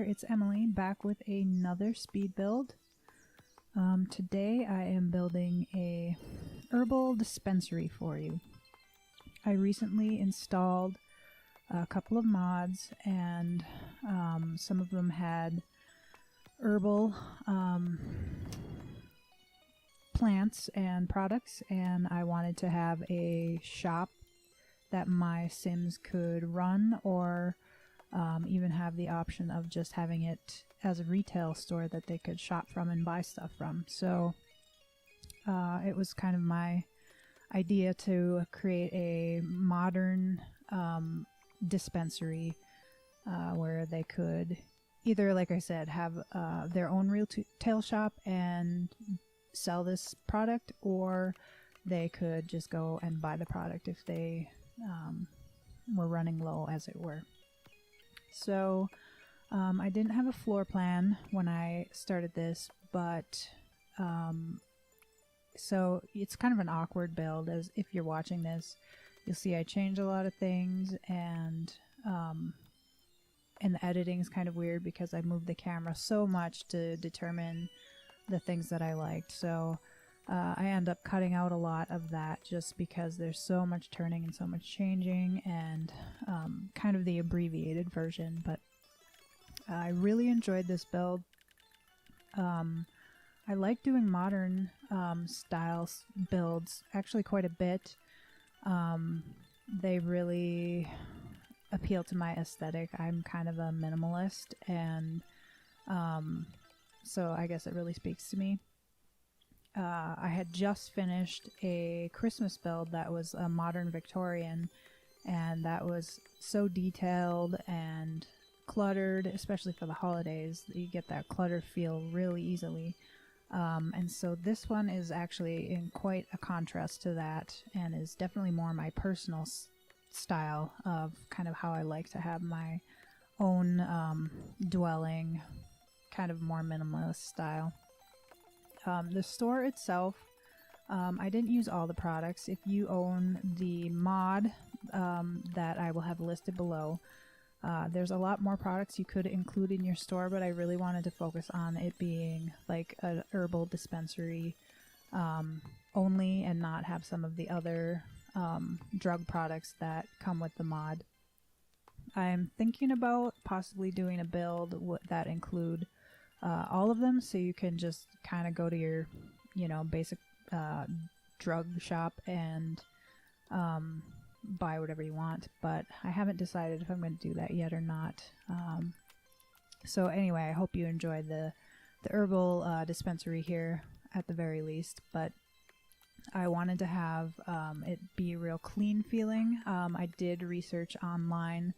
it's Emily back with another speed build. Today I am building a herbal dispensary for you. I recently installed a couple of mods and some of them had herbal plants and products, and I wanted to have a shop that my Sims could run, or even have the option of just having it as a retail store that they could shop from and buy stuff from. So it was kind of my idea to create a modern dispensary where they could either, like I said, have their own retail shop and sell this product, or they could just go and buy the product if they were running low, as it were. So I didn't have a floor plan when I started this, but so it's kind of an awkward build. As if you're watching this, you'll see I changed a lot of things, and the editing is kind of weird because I moved the camera so much to determine the things that I liked. So I end up cutting out a lot of that just because there's so much turning and so much changing, and kind of the abbreviated version. But I really enjoyed this build. I like doing modern style builds actually quite a bit. They really appeal to my aesthetic. I'm kind of a minimalist, and so I guess it really speaks to me. I had just finished a Christmas build that was a modern Victorian, and that was so detailed and cluttered, especially for the holidays. You get that clutter feel really easily. And so this one is actually in quite a contrast to that, and is definitely more my personal style of kind of how I like to have my own dwelling, kind of more minimalist style. The store itself, I didn't use all the products. If you own the mod that I will have listed below, there's a lot more products you could include in your store, but I really wanted to focus on it being like a herbal dispensary only, and not have some of the other drug products that come with the mod. I'm thinking about possibly doing a build that include all of them, so you can just kind of go to your, basic drug shop and buy whatever you want. But I haven't decided if I'm going to do that yet or not. So anyway, I hope you enjoy the herbal dispensary here at the very least. But I wanted to have it be real clean feeling. I did research online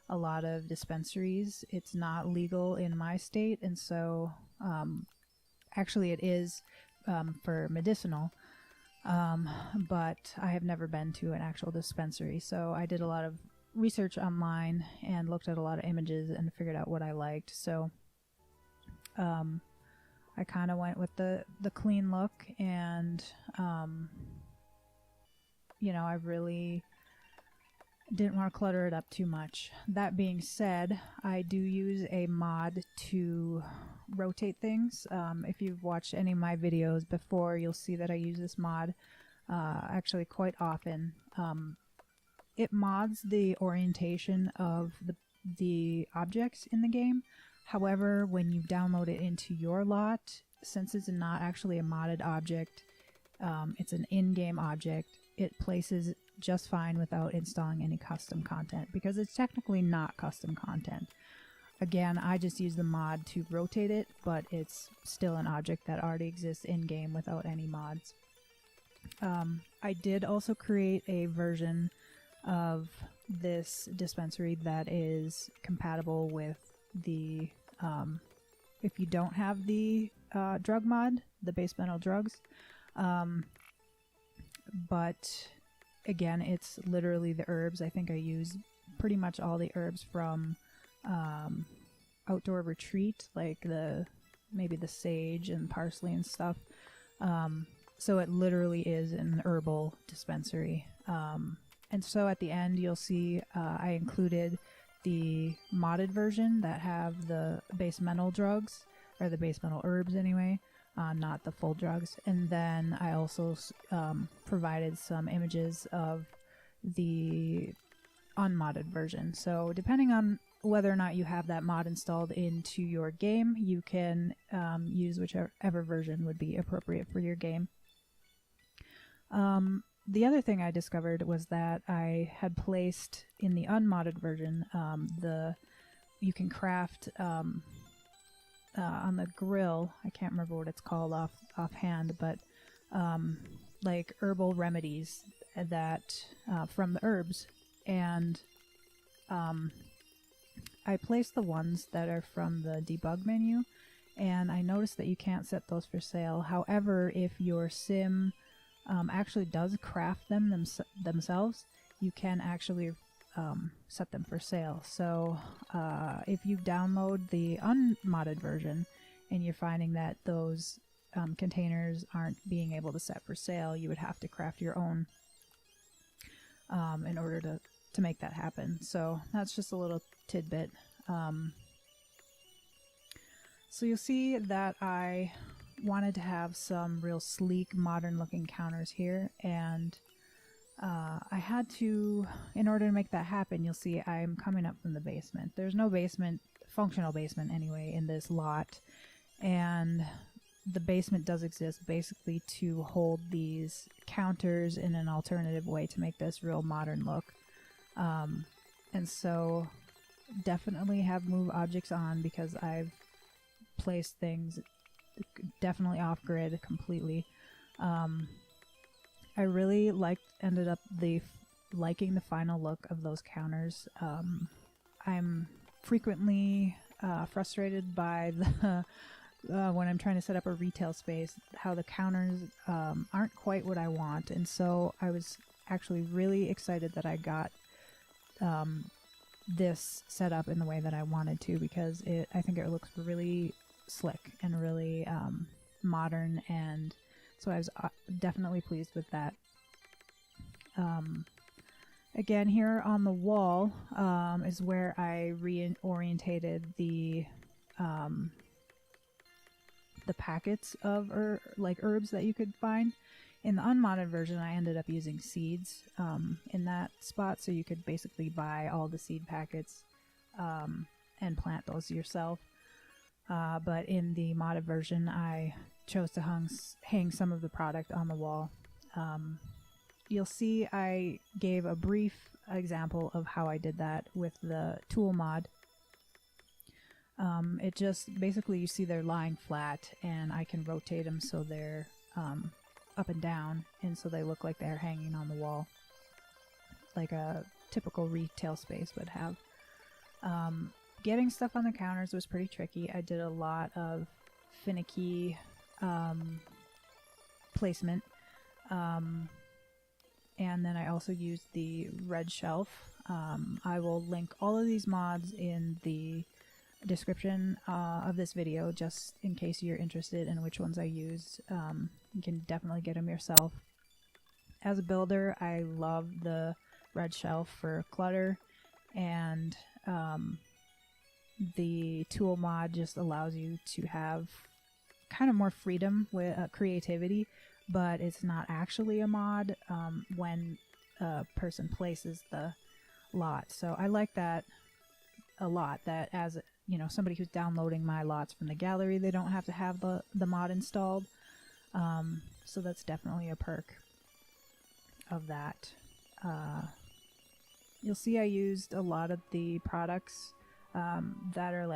a lot of dispensaries. It's not legal in my state, and so actually it is for medicinal, but I have never been to an actual dispensary. So I did a lot of research online and looked at a lot of images and figured out what I liked. So I kind of went with the clean look, and I really didn't want to clutter it up too much. That being said, I do use a mod to rotate things. If you've watched any of my videos before, you'll see that I use this mod actually quite often. It mods the orientation of the objects in the game. However, when you download it into your lot, since it's not actually a modded object, it's an in-game object, it places just fine without installing any custom content, because it's technically not custom content. Again, I just use the mod to rotate it, but it's still an object that already exists in-game without any mods. I did also create a version of this dispensary that is compatible with the, if you don't have the drug mod, the base metal drugs. But again, it's literally the herbs. I think I use pretty much all the herbs from Outdoor Retreat, like maybe the sage and parsley and stuff. So it literally is an herbal dispensary. And so at the end, you'll see I included the modded version that have the base metal drugs, or the base metal herbs anyway, not the full drugs. And then I also provided some images of the unmodded version. So depending on whether or not you have that mod installed into your game, you can use whichever version would be appropriate for your game. The other thing I discovered was that I had placed in the unmodded version, you can craft on the grill, I can't remember what it's called offhand, but like herbal remedies that from the herbs. And I placed the ones that are from the debug menu, and I noticed that you can't set those for sale. However, if your sim actually does craft them themselves, you can actually set them for sale. So if you download the unmodded version and you're finding that those containers aren't being able to set for sale, you would have to craft your own in order to make that happen. So that's just a little tidbit. So you'll see that I wanted to have some real sleek, modern looking counters here, and I had to, in order to make that happen, you'll see I'm coming up from the basement. There's no basement, functional basement anyway, in this lot, and the basement does exist basically to hold these counters in an alternative way to make this real modern look. And so definitely have move objects on, because I've placed things definitely off grid completely. I really ended up liking the final look of those counters. I'm frequently frustrated by the when I'm trying to set up a retail space, how the counters aren't quite what I want, and so I was actually really excited that I got this set up in the way that I wanted to, because I think it looks really slick and really modern, and so I was definitely pleased with that. Again, here on the wall is where I reorientated the packets of herbs that you could find. In the unmodded version, I ended up using seeds in that spot, so you could basically buy all the seed packets and plant those yourself. But in the modded version, I chose to hang some of the product on the wall. You'll see I gave a brief example of how I did that with the tool mod. It just basically, you see they're lying flat, and I can rotate them so they're up and down, and so they look like they're hanging on the wall like a typical retail space would have. Getting stuff on the counters was pretty tricky. I did a lot of finicky placement, and then I also used the red shelf. I will link all of these mods in the description of this video, just in case you're interested in which ones I used. You can definitely get them yourself. As a builder, I love the red shelf for clutter, and the tool mod just allows you to have kind of more freedom with creativity, but it's not actually a mod when a person places the lot. So I like that a lot, that as somebody who's downloading my lots from the gallery, they don't have to have the mod installed. So that's definitely a perk of that. You'll see I used a lot of the products that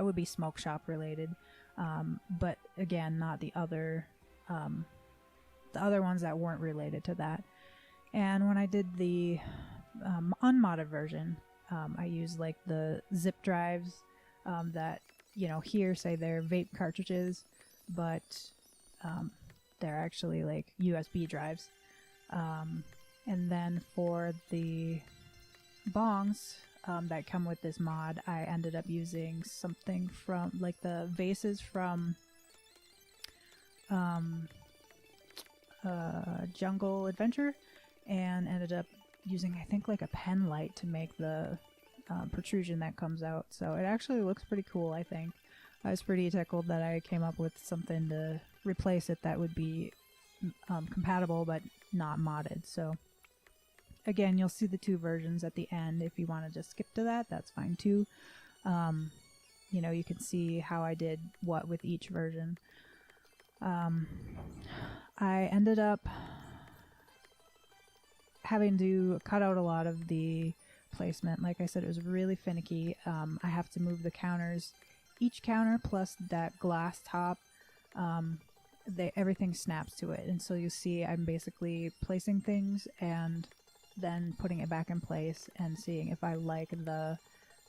would be smoke shop related, but again, not the other ones that weren't related to that. And when I did the unmodded version, I used like the zip drives that here say they're vape cartridges, but they're actually like USB drives. And then for the bongs that come with this mod, I ended up using something from like the vases from Jungle Adventure, and ended up using, I think, like a pen light to make the protrusion that comes out. So it actually looks pretty cool, I think. I was pretty tickled that I came up with something to replace it that would be compatible but not modded. So again, you'll see the two versions at the end. If you want to just skip to that, that's fine too. You know, you can see how I did what with each version. I ended up having to cut out a lot of the placement. Like I said, it was really finicky. I have to move the counters, each counter plus that glass top. Everything snaps to it, and so you see I'm basically placing things and then putting it back in place and seeing if I like the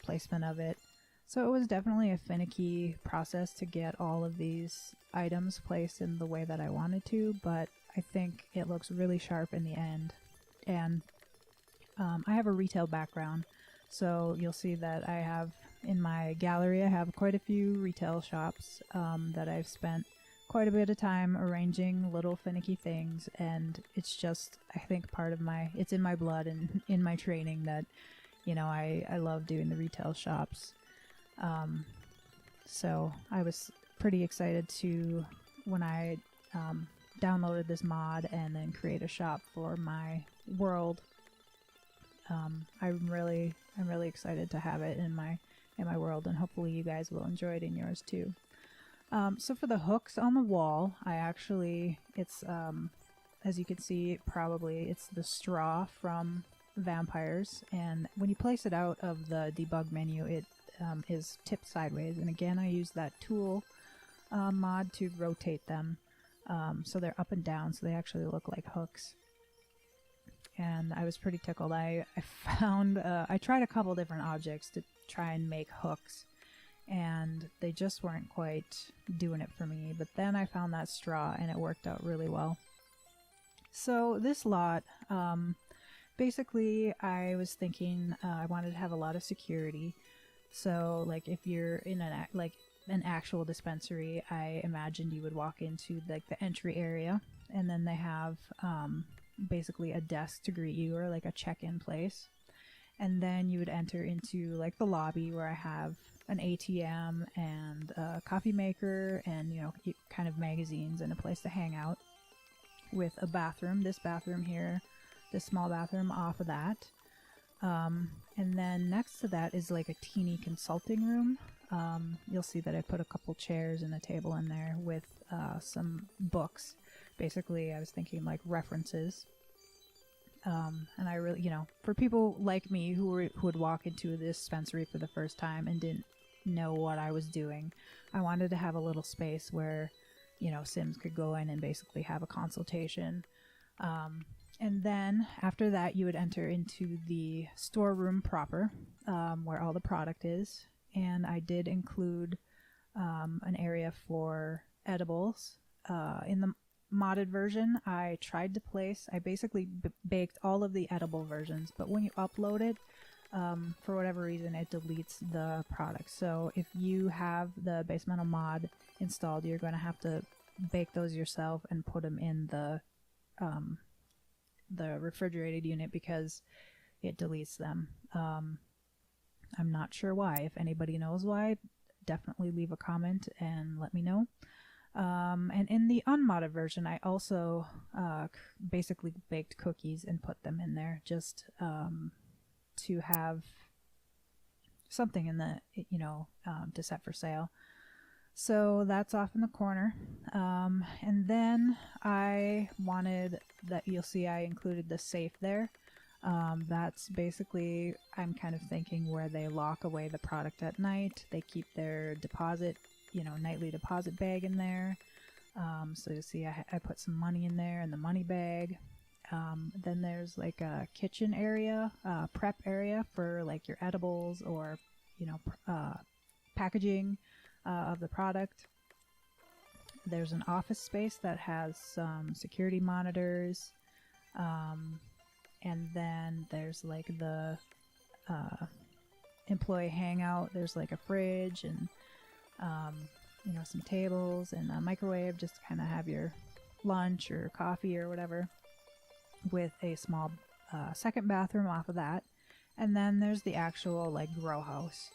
placement of it. So it was definitely a finicky process to get all of these items placed in the way that I wanted to, but I think it looks really sharp in the end. And I have a retail background, so you'll see that I have in my gallery, I have quite a few retail shops that I've spent quite a bit of time arranging little finicky things, and it's just, I think, it's in my blood and in my training that, you know, I love doing the retail shops. So I was pretty excited to, when I downloaded this mod and then create a shop for my world. I'm really excited to have it in my world, and hopefully you guys will enjoy it in yours too. So for the hooks on the wall, it's as you can see, it's the straw from vampires, and when you place it out of the debug menu, it is tipped sideways, and again I use that tool mod to rotate them so they're up and down, so they actually look like hooks. And I was pretty tickled. I found I tried a couple different objects to try and make hooks, and they just weren't quite doing it for me, but then I found that straw and it worked out really well. So this lot, basically I was thinking I wanted to have a lot of security. So like if you're in an actual dispensary, I imagined you would walk into like the entry area, and then they have basically a desk to greet you, or like a check-in place, and then you would enter into like the lobby where I have an ATM and a coffee maker and, you know, kind of magazines and a place to hang out, with a bathroom, this bathroom here, this small bathroom off of that. And then next to that is like a teeny consulting room. You'll see that I put a couple chairs and a table in there with some books. Basically, I was thinking like references. And I really, you know, for people like me who would walk into this dispensary for the first time and didn't know what I was doing, I wanted to have a little space where, you know, Sims could go in and basically have a consultation. And then after that, you would enter into the storeroom proper, where all the product is. And I did include an area for edibles. In the modded version, I basically baked all of the edible versions, but when you upload it, for whatever reason, it deletes the product. So if you have the base metal mod installed, you're going to have to bake those yourself and put them in the refrigerated unit, because it deletes them. I'm not sure why. If anybody knows why, definitely leave a comment and let me know. And in the unmodded version, I also basically baked cookies and put them in there, just to have something in the, you know, to set for sale. So that's off in the corner. And then I wanted that, you'll see I included the safe there. That's basically, I'm kind of thinking where they lock away the product at night. They keep their deposit, you know, nightly deposit bag in there. So you'll see I put some money in there in the money bag. Then there's like a kitchen area, prep area for like your edibles or, you know, packaging of the product. There's an office space that has some security monitors. And then there's like the employee hangout. There's like a fridge and, you know, some tables and a microwave just to kind of have your lunch or coffee or whatever, with a small second bathroom off of that. And then there's the actual like grow house.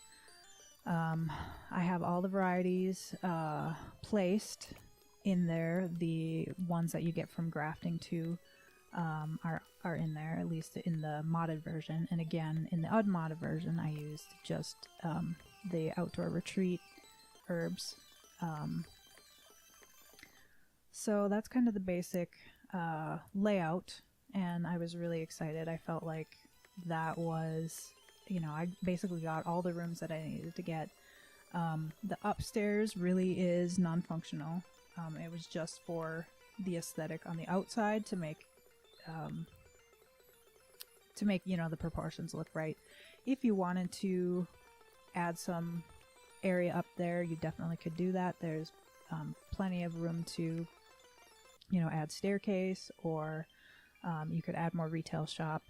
I have all the varieties placed in there. The ones that you get from grafting too are in there, at least in the modded version. And again, in the unmodded version, I used just the outdoor retreat herbs. So that's kind of the basic layout, and I was really excited. I felt like that was, you know, I basically got all the rooms that I needed to get. The upstairs really is non-functional. It was just for the aesthetic on the outside to make, you know, the proportions look right. If you wanted to add some area up there, you definitely could do that. There's plenty of room to, you know, add staircase, or you could add more retail shop.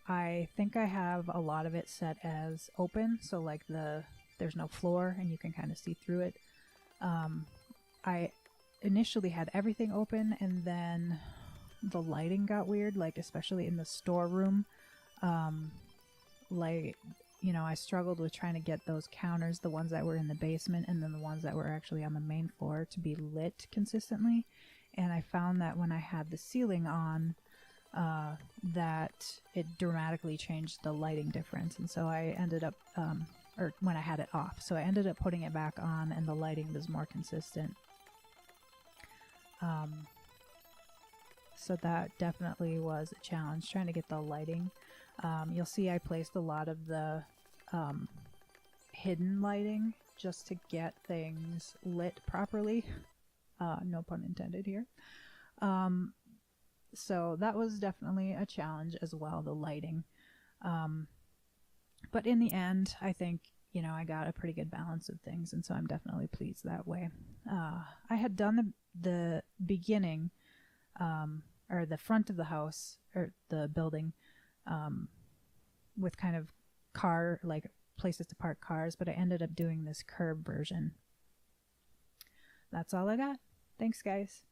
I think I have a lot of it set as open, so like there's no floor and you can kind of see through it. I initially had everything open, and then the lighting got weird, like especially in the storeroom. Like, you know, I struggled with trying to get those counters, the ones that were in the basement and then the ones that were actually on the main floor, to be lit consistently. And I found that when I had the ceiling on, that it dramatically changed the lighting difference. And so I ended up, or when I had it off, so I ended up putting it back on, and the lighting was more consistent. So that definitely was a challenge, trying to get the lighting. You'll see I placed a lot of the hidden lighting just to get things lit properly. No pun intended here. So that was definitely a challenge as well, the lighting. But in the end, I think, you know, I got a pretty good balance of things, and so I'm definitely pleased that way. I had done the beginning, or the front of the house, or the building, with kind of like places to park cars, but I ended up doing this curb version. That's all I got. Thanks, guys.